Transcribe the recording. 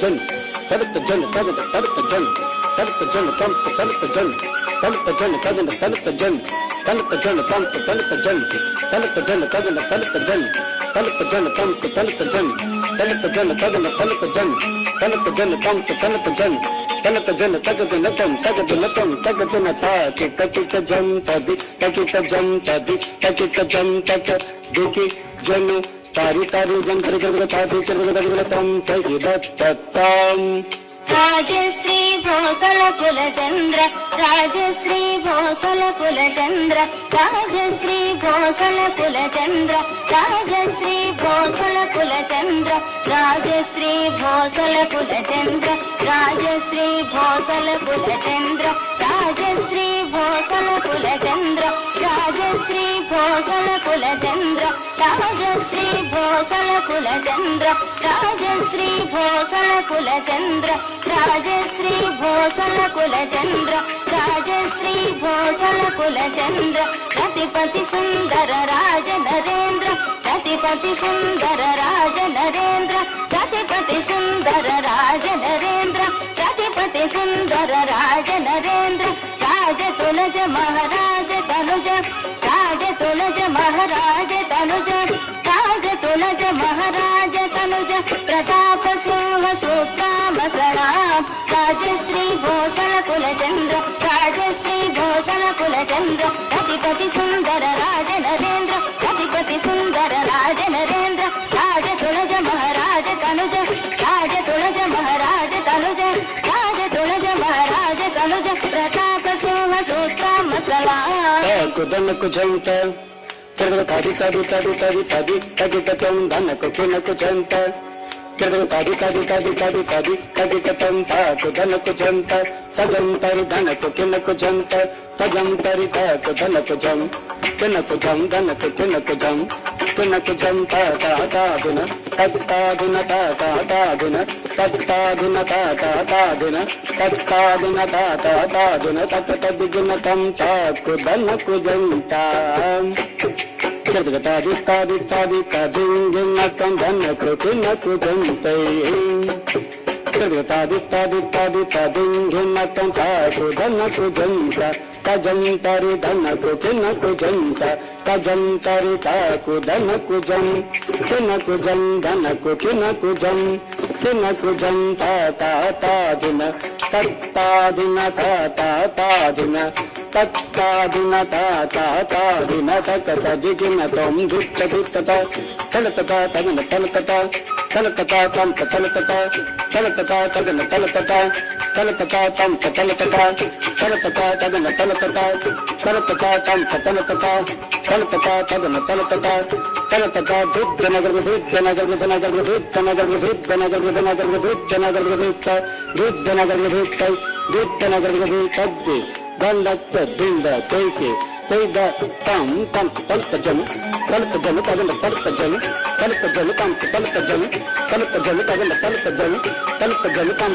జన్ తలుత జన్ తగద తలుత జన్ తలుత జన్ తంప తలుత జన్ తలుత జన్ తగద తలుత జన్ తలుత జన్ తంప తలుత జన్ తలుత జన్ తగద తలుత జన్ తలుత జన్ తంప తలుత జన్ తలుత జన్ తగద తలుత జన్ తలుత జన్ తంప తలుత జన్ తలుత జన్ తగద నతం తగద నతం తగద నతా తకిత జన్ తది తకిత జన్ తది తకిత జన్ తక దికి జను तारी तारी जन कर कर तारी कर कर तम तम राजश्री भोसल कुल चंद्र राजश्री भोसल कुल चंद्र राजश्री भोसल कुल चंद्र राजश्री भोसल कुल चंद्र राजश्री भोसल कुल चंद्र राजश्री भोसल कुल चंद्र राजश्री भोसल कुल चंद्र राजश्री भोसल कुल चंद्र राजश्री भोसल कुल चंद्र राजश्री भोसल कुल चंद्र राजश्री भोसल कुल चंद्र राजश्री भोसल कुल चंद्र रतिपति सुंदर राज नरेंद्र रतिपति सुंदर राज नरेंद्र रतिपति सुंदर राज नरेंद्र रतिपति सुंदर राज नरेंद्र राज तुलज महाराज तनुज राज तुलज महाराज तनुज राज तुलज महाराज तनुज प्रताप सिंह सुत्राम सराम राजश्री भोसल कुल चंद्र राजश्री भोसल कुल चंद्र रतिपति सुंदर राज नरेंद्र रतिपति सुंदर राज नरेंद्र राज तुलज महाराज तनुज राज तुलज महाराज तनुज राज तुलज महाराज तनुज प्रताप सिंह सुत्राम सलाम कुदन कुजंत करग तादी तादी तादी तादी तादी तादी तम धन कुन कुजंत करग तादी तादी तादी तादी तादी तादी तम ता कुदन कुजंत सजं तरि धन कुन कुजंत सजं तरि ता कुदन कुजं कुन कुजं धन कुन कुजं ता ता ता गुण तत्ता गुण ता ता ता गुण तत्ता गुण ता ता ता गुण तत्ता गुण ता ता ता गुण तत् तद् गुण तम ता कुदन कुजंता तादी तादी तादी तादी गिन्नकं धन कृतिन कुजंतै तादी तादी तादी तादी गिन्नकं ता कुदन कुजंता कजंतरि धन कुन कुजंत कजंतरि ता कुदन कुजं कुन कुजं धन कुन कुजं कुन कुजं ता ता ता दिन तत्ता दिन ता ता ता दिन तत्ता दिन ता ता ता दिन तक तदिन तम दुत्त दुत्तता तलतता तगन तलतता तलतता तम तलतता तलतता तगन तलतता तलतता तम तलतता तलतता तगन तलतता तलतता तम तलतता तलतता तगन तलतता तलतता दुद्धनगर दुद्धनगर दुद्धनगर दुद्धनगर दुद्धनगर दुद्धनगर दुद्धनगर दुद्धनगर दुद्धनगर दुद्धनगर गंडक दिंद कैके तैद तम तम तलतजन तलतजन तगन तलतजन तलतजन तम तलतजन तलतजन तगन तलतजन तलतजन तम